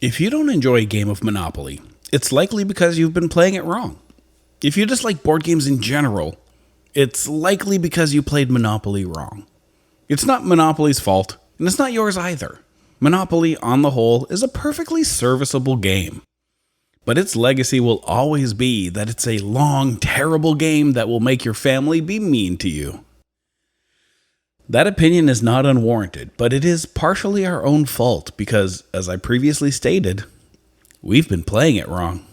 If you don't enjoy a game of Monopoly, it's likely because you've been playing it wrong. If you dislike board games in general, it's likely because you played Monopoly wrong. It's not Monopoly's fault, and it's not yours either. Monopoly, on the whole, is a perfectly serviceable game. But its legacy will always be that it's a long, terrible game that will make your family be mean to you. That opinion is not unwarranted, but it is partially our own fault because, as I previously stated, we've been playing it wrong.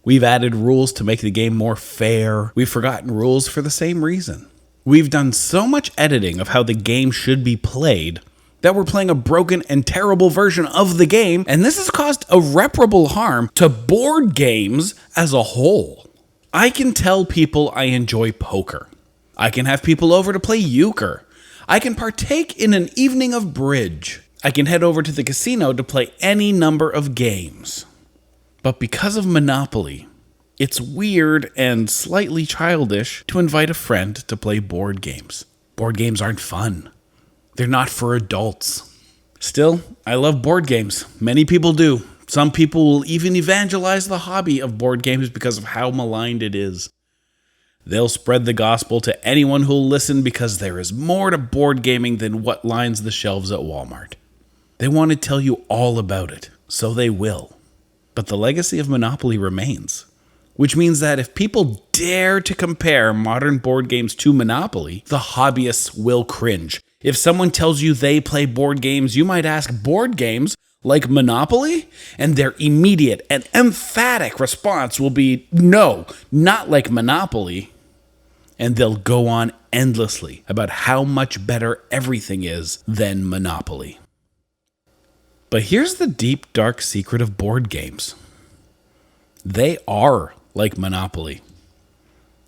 We've added rules to make the game more fair. We've forgotten rules for the same reason. We've done so much editing of how the game should be played that we're playing a broken and terrible version of the game, and this has caused irreparable harm to board games as a whole. I can tell people I enjoy poker. I can have people over to play euchre. I can partake in an evening of bridge. I can head over to the casino to play any number of games. But because of Monopoly, it's weird and slightly childish to invite a friend to play board games. Board games aren't fun. They're not for adults. Still, I love board games. Many people do. Some people will even evangelize the hobby of board games because of how maligned it is. They'll spread the gospel to anyone who'll listen because there is more to board gaming than what lines the shelves at Walmart. They want to tell you all about it, so they will. But the legacy of Monopoly remains, which means that if people dare to compare modern board games to Monopoly, the hobbyists will cringe. If someone tells you they play board games, you might ask, board games like Monopoly? And their immediate and emphatic response will be, no, not like Monopoly. And they'll go on endlessly about how much better everything is than Monopoly. But here's the deep, dark secret of board games. They are like Monopoly.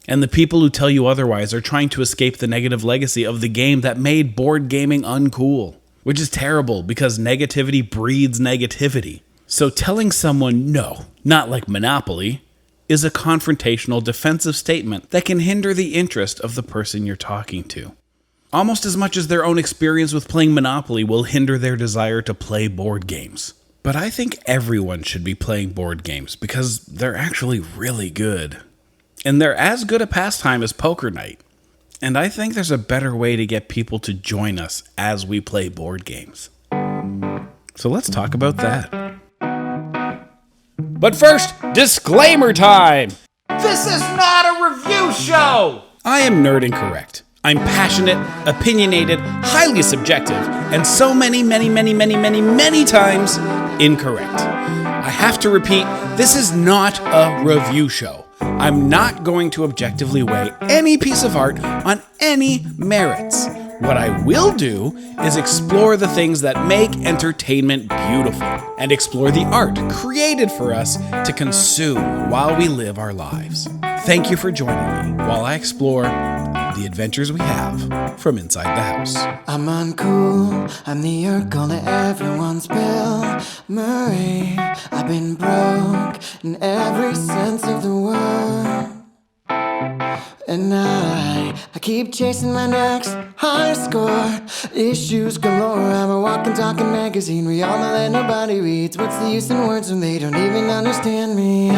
And the people who tell you otherwise are trying to escape the negative legacy of the game that made board gaming uncool. Which is terrible because negativity breeds negativity. So telling someone, no, not like Monopoly, is a confrontational defensive statement that can hinder the interest of the person you're talking to. Almost as much as their own experience with playing Monopoly will hinder their desire to play board games. But I think everyone should be playing board games because they're actually really good. And they're as good a pastime as poker night. And I think there's a better way to get people to join us as we play board games. So let's talk about that. But first, disclaimer time! This is not a review show! I am nerd incorrect. I'm passionate, opinionated, highly subjective, and so many times incorrect. I have to repeat, this is not a review show. I'm not going to objectively weigh any piece of art on any merits. What I will do is explore the things that make entertainment beautiful and explore the art created for us to consume while we live our lives. Thank you for joining me while I explore the adventures we have from inside the house. I'm uncool, I'm the Urkel to everyone's Bill Murray. I've been broke in every sense of the word. And I keep chasing my next high score. Issues galore, I'm a walking, talking magazine. We all know that nobody reads. What's the use in words when they don't even understand me?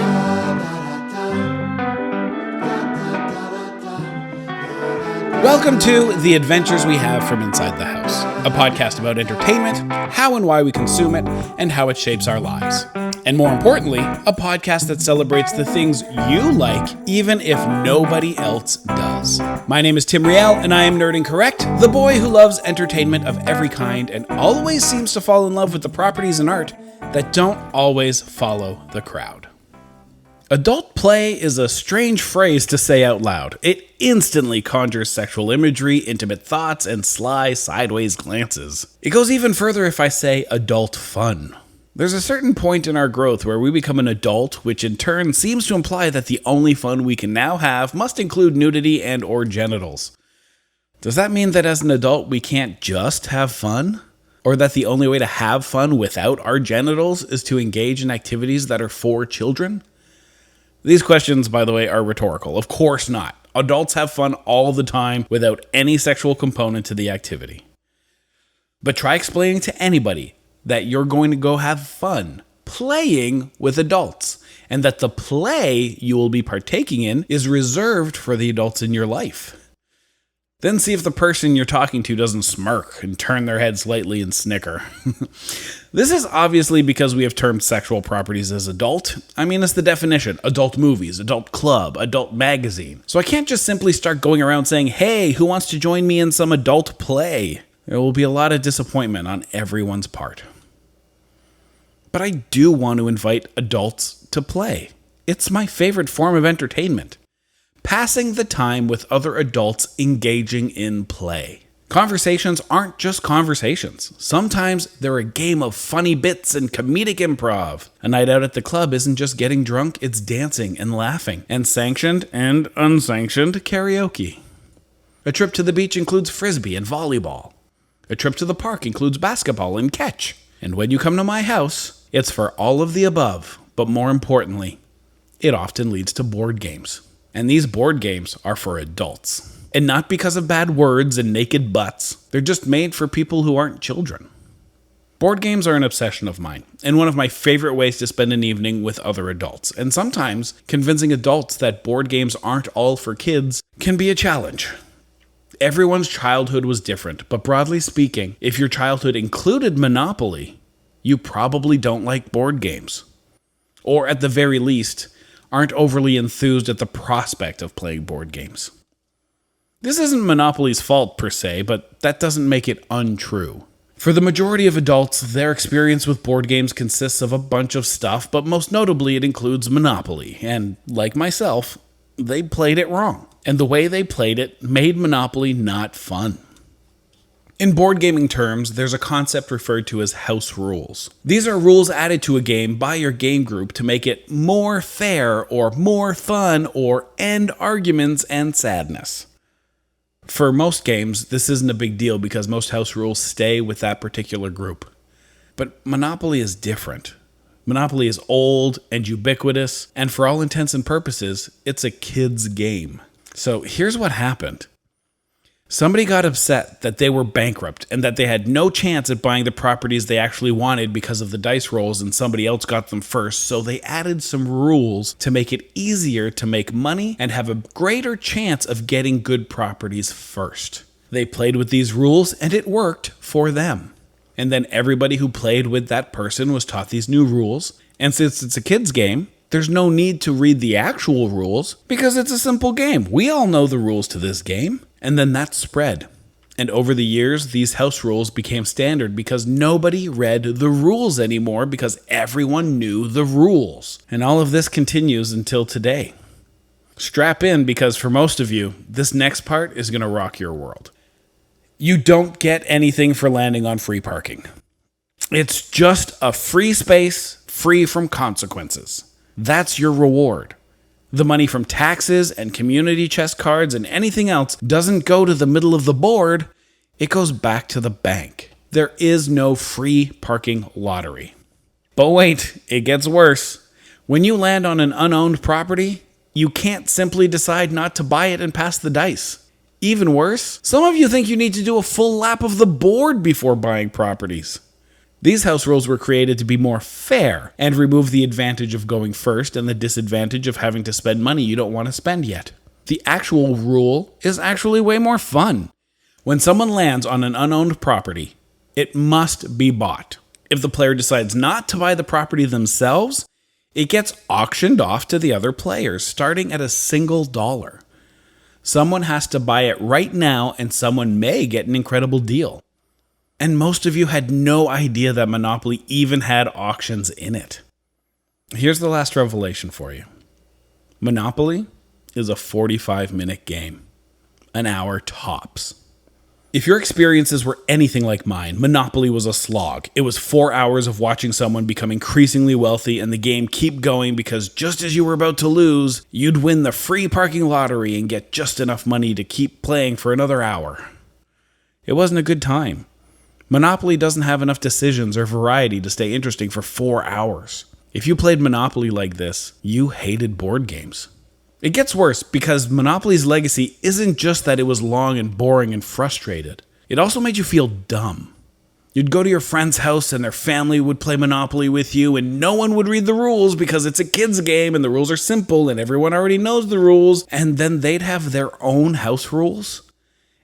Welcome to The Adventures We Have from Inside the House, a podcast about entertainment, how and why we consume it, and how it shapes our lives. And more importantly, a podcast that celebrates the things you like, even if nobody else does. My name is Tim Riel, and I am Nerd Incorrect, the boy who loves entertainment of every kind and always seems to fall in love with the properties in art that don't always follow the crowd. Adult play is a strange phrase to say out loud. It instantly conjures sexual imagery, intimate thoughts, and sly sideways glances. It goes even further if I say adult fun. There's a certain point in our growth where we become an adult, which in turn seems to imply that the only fun we can now have must include nudity and or genitals. Does that mean that as an adult we can't just have fun? Or that the only way to have fun without our genitals is to engage in activities that are for children? These questions, by the way, are rhetorical. Of course not. Adults have fun all the time without any sexual component to the activity. But try explaining to anybody that you're going to go have fun playing with adults, and that the play you will be partaking in is reserved for the adults in your life. Then see if the person you're talking to doesn't smirk and turn their head slightly and snicker. This is obviously because we have termed sexual properties as adult. I mean, it's the definition. Adult movies, adult club, adult magazine. So I can't just simply start going around saying, hey, who wants to join me in some adult play? There will be a lot of disappointment on everyone's part. But I do want to invite adults to play. It's my favorite form of entertainment. Passing the time with other adults engaging in play. Conversations aren't just conversations. Sometimes they're a game of funny bits and comedic improv. A night out at the club isn't just getting drunk, it's dancing and laughing, and sanctioned and unsanctioned karaoke. A trip to the beach includes frisbee and volleyball. A trip to the park includes basketball and catch. And when you come to my house, it's for all of the above, but more importantly, it often leads to board games. And these board games are for adults. And not because of bad words and naked butts. They're just made for people who aren't children. Board games are an obsession of mine, and one of my favorite ways to spend an evening with other adults. And sometimes, convincing adults that board games aren't all for kids can be a challenge. Everyone's childhood was different, but broadly speaking, if your childhood included Monopoly, you probably don't like board games. Or at the very least, aren't overly enthused at the prospect of playing board games. This isn't Monopoly's fault per se, but that doesn't make it untrue. For the majority of adults, their experience with board games consists of a bunch of stuff, but most notably it includes Monopoly, and like myself, they played it wrong. And the way they played it made Monopoly not fun. In board gaming terms, there's a concept referred to as house rules. These are rules added to a game by your game group to make it more fair or more fun or end arguments and sadness. For most games, this isn't a big deal because most house rules stay with that particular group. But Monopoly is different. Monopoly is old and ubiquitous, and for all intents and purposes, it's a kid's game. So here's what happened. Somebody got upset that they were bankrupt and that they had no chance at buying the properties they actually wanted because of the dice rolls and somebody else got them first, so they added some rules to make it easier to make money and have a greater chance of getting good properties first. They played with these rules and it worked for them. And then everybody who played with that person was taught these new rules, and since it's a kid's game, there's no need to read the actual rules because it's a simple game. We all know the rules to this game. And then that spread. And over the years, these house rules became standard because nobody read the rules anymore because everyone knew the rules. And all of this continues until today. Strap in because for most of you, this next part is going to rock your world. You don't get anything for landing on free parking. It's just a free space, free from consequences. That's your reward. The money from taxes and community chest cards and anything else doesn't go to the middle of the board, it goes back to the bank. There is no free parking lottery. But wait, it gets worse. When you land on an unowned property, you can't simply decide not to buy it and pass the dice. Even worse, some of you think you need to do a full lap of the board before buying properties. These house rules were created to be more fair and remove the advantage of going first and the disadvantage of having to spend money you don't want to spend yet. The actual rule is actually way more fun. When someone lands on an unowned property, it must be bought. If the player decides not to buy the property themselves, it gets auctioned off to the other players, starting at $1. Someone has to buy it right now, and someone may get an incredible deal. And most of you had no idea that Monopoly even had auctions in it. Here's the last revelation for you. Monopoly is a 45-minute game. An hour tops. If your experiences were anything like mine, Monopoly was a slog. It was 4 hours of watching someone become increasingly wealthy and the game keep going because just as you were about to lose, you'd win the free parking lottery and get just enough money to keep playing for another hour. It wasn't a good time. Monopoly doesn't have enough decisions or variety to stay interesting for 4 hours. If you played Monopoly like this, you hated board games. It gets worse because Monopoly's legacy isn't just that it was long and boring and frustrated. It also made you feel dumb. You'd go to your friend's house and their family would play Monopoly with you and no one would read the rules because it's a kid's game and the rules are simple and everyone already knows the rules. And then they'd have their own house rules.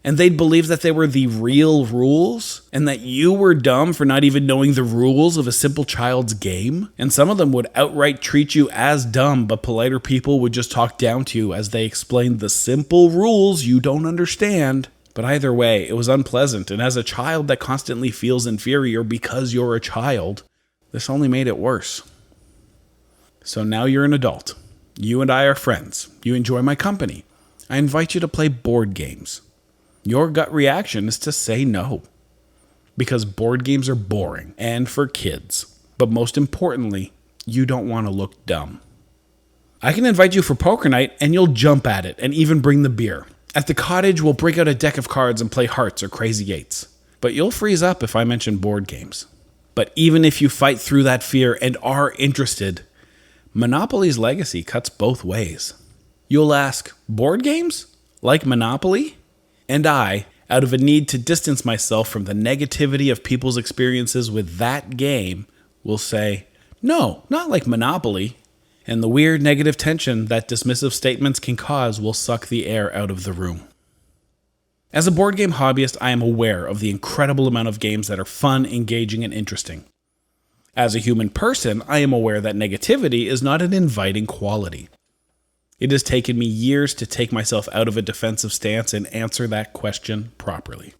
And they'd believe that they were the real rules and that you were dumb for not even knowing the rules of a simple child's game. And some of them would outright treat you as dumb, but politer people would just talk down to you as they explained the simple rules you don't understand. But either way, it was unpleasant, and as a child that constantly feels inferior because you're a child, this only made it worse. So now you're an adult. You and I are friends. You enjoy my company. I invite you to play board games. Your gut reaction is to say no. Because board games are boring, and for kids. But most importantly, you don't want to look dumb. I can invite you for poker night, and you'll jump at it, and even bring the beer. At the cottage, we'll break out a deck of cards and play hearts or crazy eights. But you'll freeze up if I mention board games. But even if you fight through that fear and are interested, Monopoly's legacy cuts both ways. You'll ask, board games? Like Monopoly? And I, out of a need to distance myself from the negativity of people's experiences with that game, will say, no, not like Monopoly. And the weird negative tension that dismissive statements can cause will suck the air out of the room. As a board game hobbyist, I am aware of the incredible amount of games that are fun, engaging, and interesting. As a human person, I am aware that negativity is not an inviting quality. It has taken me years to take myself out of a defensive stance and answer that question properly.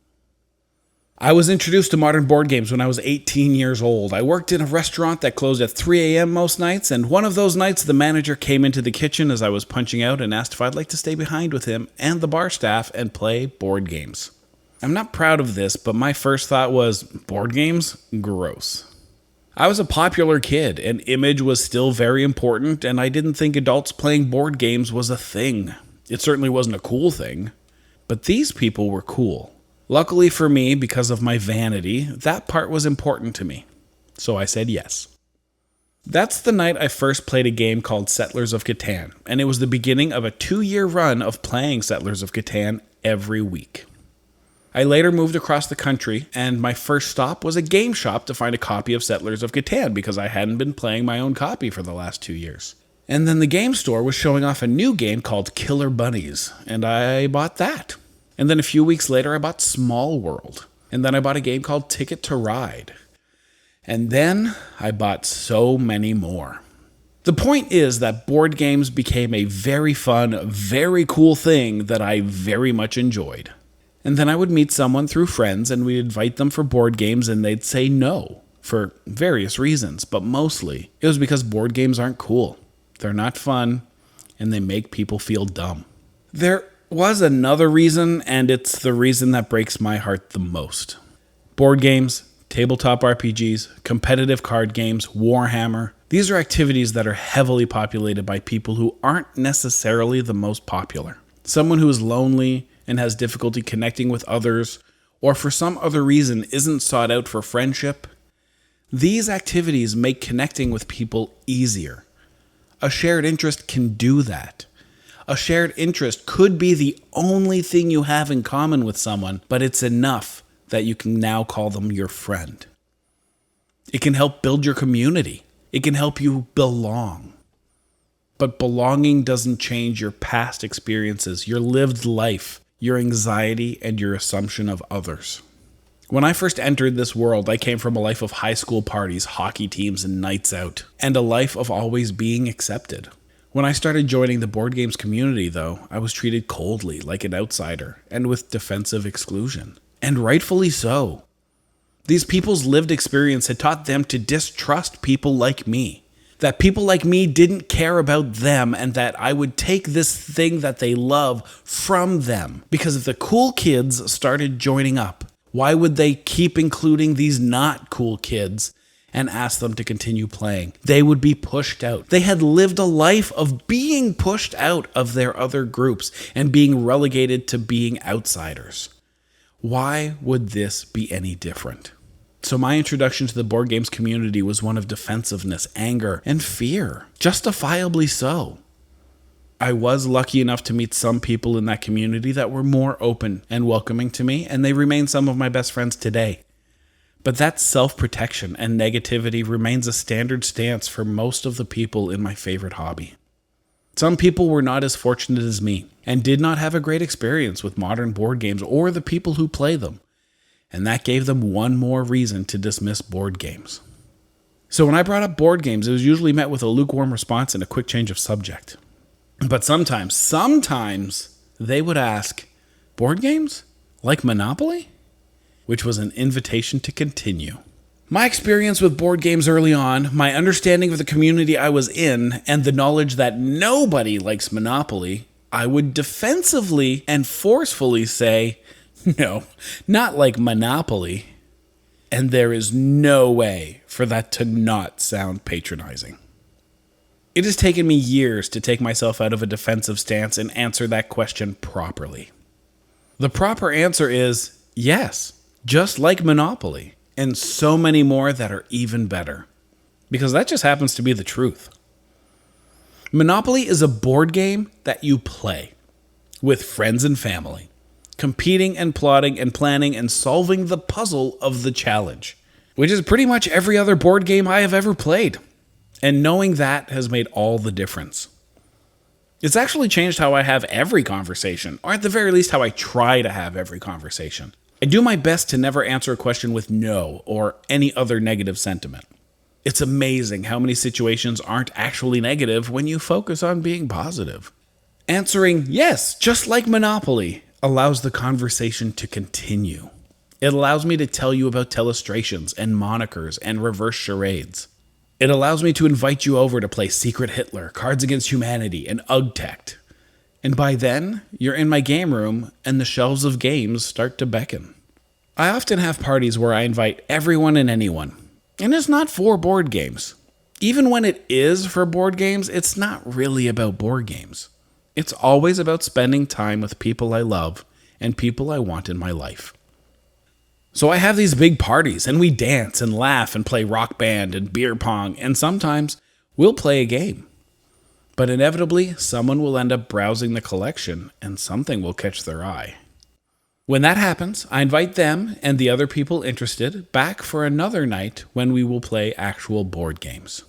I was introduced to modern board games when I was 18 years old. I worked in a restaurant that closed at 3 a.m. most nights, and one of those nights the manager came into the kitchen as I was punching out and asked if I'd like to stay behind with him and the bar staff and play board games. I'm not proud of this, but my first thought was, board games? Gross. I was a popular kid, and image was still very important, and I didn't think adults playing board games was a thing. It certainly wasn't a cool thing. But these people were cool. Luckily for me, because of my vanity, that part was important to me. So I said yes. That's the night I first played a game called Settlers of Catan, and it was the beginning of a 2-year run of playing Settlers of Catan every week. I later moved across the country, and my first stop was a game shop to find a copy of Settlers of Catan because I hadn't been playing my own copy for the last 2 years. And then the game store was showing off a new game called Killer Bunnies, and I bought that. And then a few weeks later, I bought Small World. And then I bought a game called Ticket to Ride. And then I bought so many more. The point is that board games became a very fun, very cool thing that I very much enjoyed. And then I would meet someone through friends and we'd invite them for board games and they'd say no for various reasons. But mostly, it was because board games aren't cool. They're not fun and they make people feel dumb. There was another reason, and it's the reason that breaks my heart the most. Board games, tabletop RPGs, competitive card games, Warhammer. These are activities that are heavily populated by people who aren't necessarily the most popular. Someone who is lonely and has difficulty connecting with others, or for some other reason isn't sought out for friendship. These activities make connecting with people easier. A shared interest can do that. A shared interest could be the only thing you have in common with someone, but it's enough that you can now call them your friend. It can help build your community. It can help you belong. But belonging doesn't change your past experiences, your lived life, your anxiety, and your assumption of others. When I first entered this world, I came from a life of high school parties, hockey teams, and nights out, and a life of always being accepted. When I started joining the board games community, though, I was treated coldly, like an outsider, and with defensive exclusion. And rightfully so. These people's lived experience had taught them to distrust people like me. That people like me didn't care about them, and that I would take this thing that they love from them. Because if the cool kids started joining up, why would they keep including these not cool kids and ask them to continue playing? They would be pushed out. They had lived a life of being pushed out of their other groups and being relegated to being outsiders. Why would this be any different? So my introduction to the board games community was one of defensiveness, anger, and fear. Justifiably so. I was lucky enough to meet some people in that community that were more open and welcoming to me, and they remain some of my best friends today. But that self-protection and negativity remains a standard stance for most of the people in my favorite hobby. Some people were not as fortunate as me and did not have a great experience with modern board games or the people who play them, and that gave them one more reason to dismiss board games. So when I brought up board games, it was usually met with a lukewarm response and a quick change of subject. But sometimes they would ask, board games? Like Monopoly? Which was an invitation to continue. My experience with board games early on, my understanding of the community I was in, and the knowledge that nobody likes Monopoly, I would defensively and forcefully say, no, not like Monopoly. And there is no way for that to not sound patronizing. It has taken me years to take myself out of a defensive stance and answer that question properly. The proper answer is yes, just like Monopoly, and so many more that are even better. Because that just happens to be the truth. Monopoly is a board game that you play with friends and family, competing and plotting and planning and solving the puzzle of the challenge, which is pretty much every other board game I have ever played. And knowing that has made all the difference. It's actually changed how I have every conversation, or at the very least how I try to have every conversation. I do my best to never answer a question with no or any other negative sentiment. It's amazing how many situations aren't actually negative when you focus on being positive. Answering yes, just like Monopoly, allows the conversation to continue. It allows me to tell you about telestrations and monikers and reverse charades. It allows me to invite you over to play Secret Hitler, Cards Against Humanity, and UGTECT. And by then, you're in my game room and the shelves of games start to beckon. I often have parties where I invite everyone and anyone. And it's not for board games. Even when it is for board games, it's not really about board games. It's always about spending time with people I love and people I want in my life. So I have these big parties and we dance and laugh and play rock band and beer pong, and sometimes we'll play a game. But inevitably, someone will end up browsing the collection and something will catch their eye. When that happens, I invite them and the other people interested back for another night when we will play actual board games.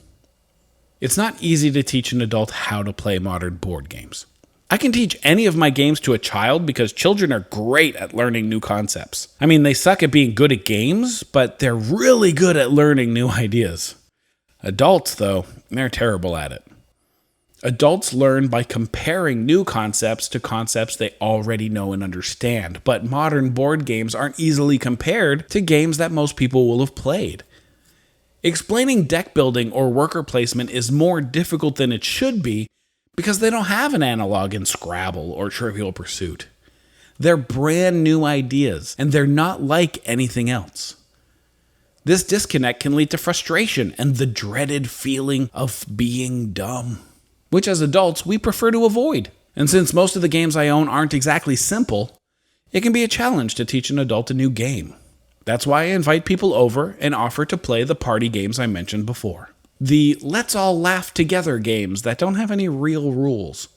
It's not easy to teach an adult how to play modern board games. I can teach any of my games to a child because children are great at learning new concepts. I mean, they suck at being good at games, but they're really good at learning new ideas. Adults, though, they're terrible at it. Adults learn by comparing new concepts to concepts they already know and understand, but modern board games aren't easily compared to games that most people will have played. Explaining deck building or worker placement is more difficult than it should be because they don't have an analog in Scrabble or Trivial Pursuit. They're brand new ideas, and they're not like anything else. This disconnect can lead to frustration and the dreaded feeling of being dumb, which as adults we prefer to avoid. And since most of the games I own aren't exactly simple, it can be a challenge to teach an adult a new game. That's why I invite people over and offer to play the party games I mentioned before. The let's all laugh together games that don't have any real rules.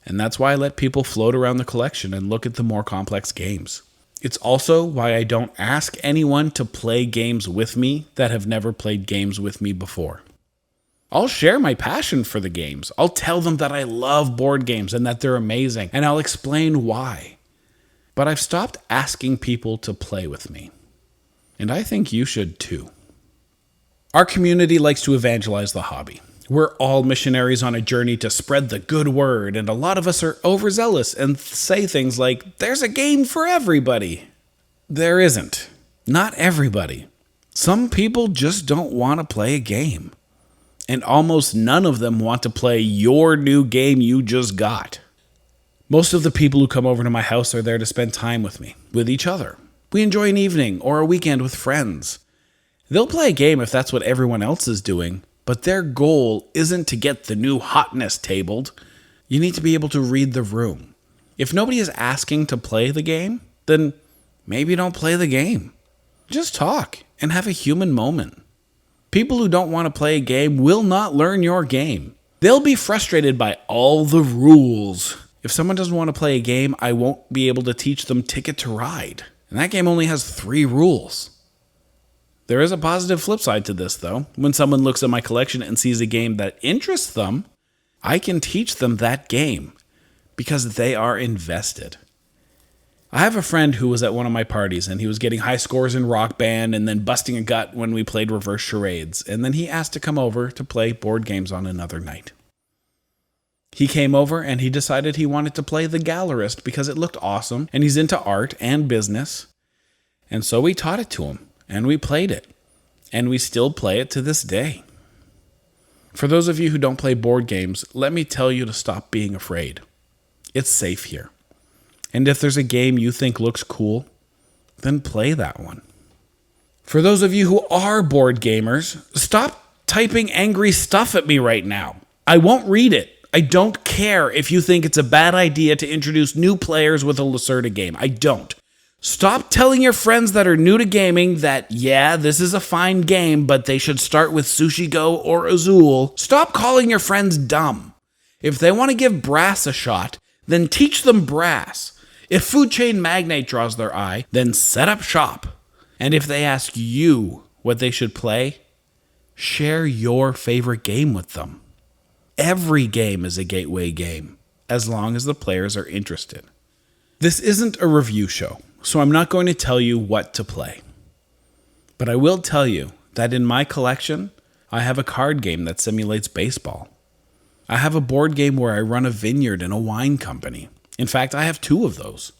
And that's why I let people float around the collection and look at the more complex games. It's also why I don't ask anyone to play games with me that have never played games with me before. I'll share my passion for the games. I'll tell them that I love board games and that they're amazing, and I'll explain why. But I've stopped asking people to play with me. And I think you should too. Our community likes to evangelize the hobby. We're all missionaries on a journey to spread the good word, and a lot of us are overzealous and say things like, there's a game for everybody. There isn't. Not everybody. Some people just don't want to play a game. And almost none of them want to play your new game you just got. Most of the people who come over to my house are there to spend time with me, with each other. We enjoy an evening or a weekend with friends. They'll play a game if that's what everyone else is doing, but their goal isn't to get the new hotness tabled. You need to be able to read the room. If nobody is asking to play the game, then maybe don't play the game. Just talk and have a human moment. People who don't want to play a game will not learn your game. They'll be frustrated by all the rules. If someone doesn't want to play a game, I won't be able to teach them Ticket to Ride. And that game only has 3 rules. There is a positive flip side to this, though. When someone looks at my collection and sees a game that interests them, I can teach them that game because they are invested. I have a friend who was at one of my parties, and he was getting high scores in Rock Band and then busting a gut when we played reverse charades, and then he asked to come over to play board games on another night. He came over and he decided he wanted to play The Gallerist because it looked awesome, and he's into art and business. And so we taught it to him, and we played it, and we still play it to this day. For those of you who don't play board games, let me tell you to stop being afraid. It's safe here. And if there's a game you think looks cool, then play that one. For those of you who are board gamers, stop typing angry stuff at me right now. I won't read it. I don't care if you think it's a bad idea to introduce new players with a Lacerda game. I don't. Stop telling your friends that are new to gaming that, yeah, this is a fine game, but they should start with Sushi Go or Azul. Stop calling your friends dumb. If they want to give brass a shot, then teach them brass. If Food Chain Magnate draws their eye, then set up shop. And if they ask you what they should play, share your favorite game with them. Every game is a gateway game, as long as the players are interested. This isn't a review show, so I'm not going to tell you what to play. But I will tell you that in my collection, I have a card game that simulates baseball. I have a board game where I run a vineyard and a wine company. In fact, I have 2 of those.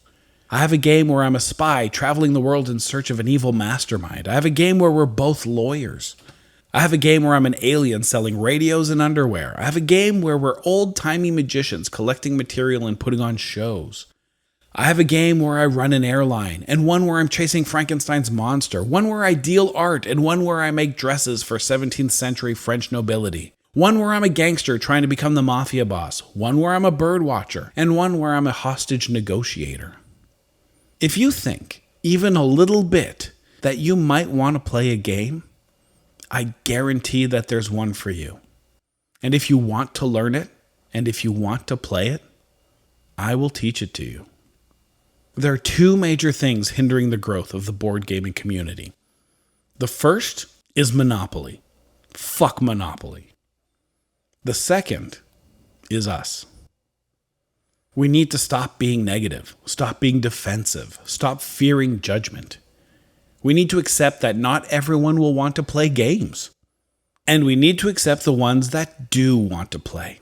I have a game where I'm a spy traveling the world in search of an evil mastermind. I have a game where we're both lawyers. I have a game where I'm an alien selling radios and underwear. I have a game where we're old-timey magicians collecting material and putting on shows. I have a game where I run an airline, and one where I'm chasing Frankenstein's monster, one where I deal art, and one where I make dresses for 17th century French nobility. One where I'm a gangster trying to become the mafia boss, one where I'm a bird watcher, and one where I'm a hostage negotiator. If you think, even a little bit, that you might want to play a game, I guarantee that there's one for you. And if you want to learn it, and if you want to play it, I will teach it to you. There are 2 major things hindering the growth of the board gaming community. The first is Monopoly. Fuck Monopoly. The second is us. We need to stop being negative, stop being defensive, stop fearing judgment. We need to accept that not everyone will want to play games. And we need to accept the ones that do want to play.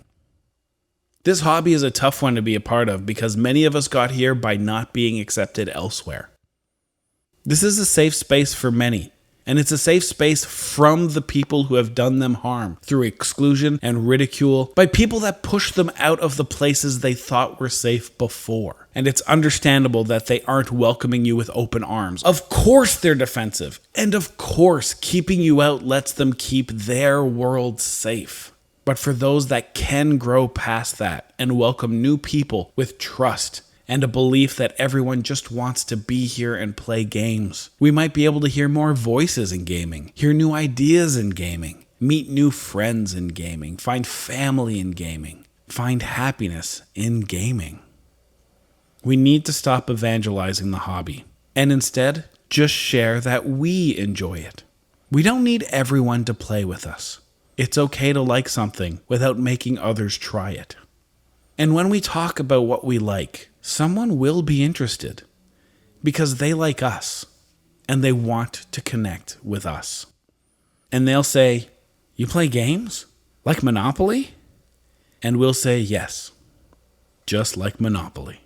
This hobby is a tough one to be a part of because many of us got here by not being accepted elsewhere. This is a safe space for many. And it's a safe space from the people who have done them harm through exclusion and ridicule by people that push them out of the places they thought were safe before. And it's understandable that they aren't welcoming you with open arms. Of course they're defensive. And of course keeping you out lets them keep their world safe. But for those that can grow past that and welcome new people with trust and a belief that everyone just wants to be here and play games, we might be able to hear more voices in gaming, hear new ideas in gaming, meet new friends in gaming, find family in gaming, find happiness in gaming. We need to stop evangelizing the hobby and instead just share that we enjoy it. We don't need everyone to play with us. It's okay to like something without making others try it. And when we talk about what we like, someone will be interested because they like us and they want to connect with us. And they'll say, "You play games? Like Monopoly?" And we'll say, "Yes, just like Monopoly."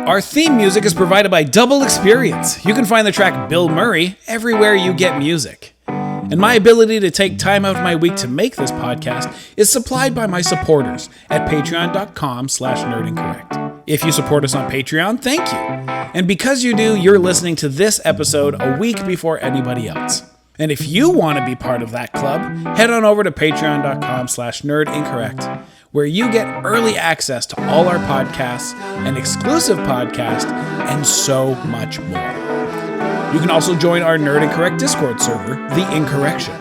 Our theme music is provided by Double Experience. You can find the track Bill Murray everywhere you get music. And my ability to take time out of my week to make this podcast is supplied by my supporters at patreon.com/nerdincorrect. If you support us on Patreon, thank you. And because you do, you're listening to this episode a week before anybody else. And if you want to be part of that club, head on over to patreon.com/nerdincorrect, where you get early access to all our podcasts, an exclusive podcast, and so much more. You can also join our Nerd Incorrect Discord server, The Incorrection,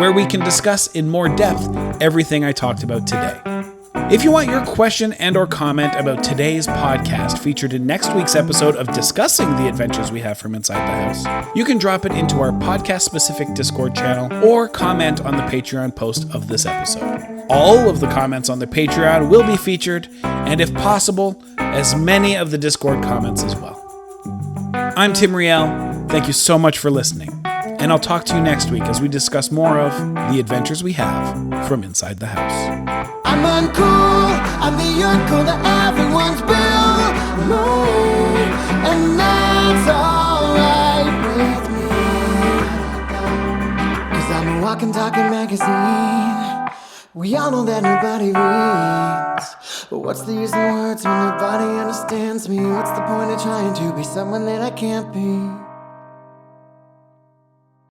where we can discuss in more depth everything I talked about today. If you want your question and or comment about today's podcast featured in next week's episode of discussing the adventures we have from inside the house, you can drop it into our podcast-specific Discord channel or comment on the Patreon post of this episode. All of the comments on the Patreon will be featured, and if possible, as many of the Discord comments as well. I'm Tim Riel. Thank you so much for listening, and I'll talk to you next week as we discuss more of the adventures we have from inside the house. I'm uncool, I'm the uncle that everyone's built me, and that's alright with me. 'Cause I'm a walking, talking magazine. We all know that nobody reads, but what's the use in words when nobody understands me? What's the point of trying to be someone that I can't be?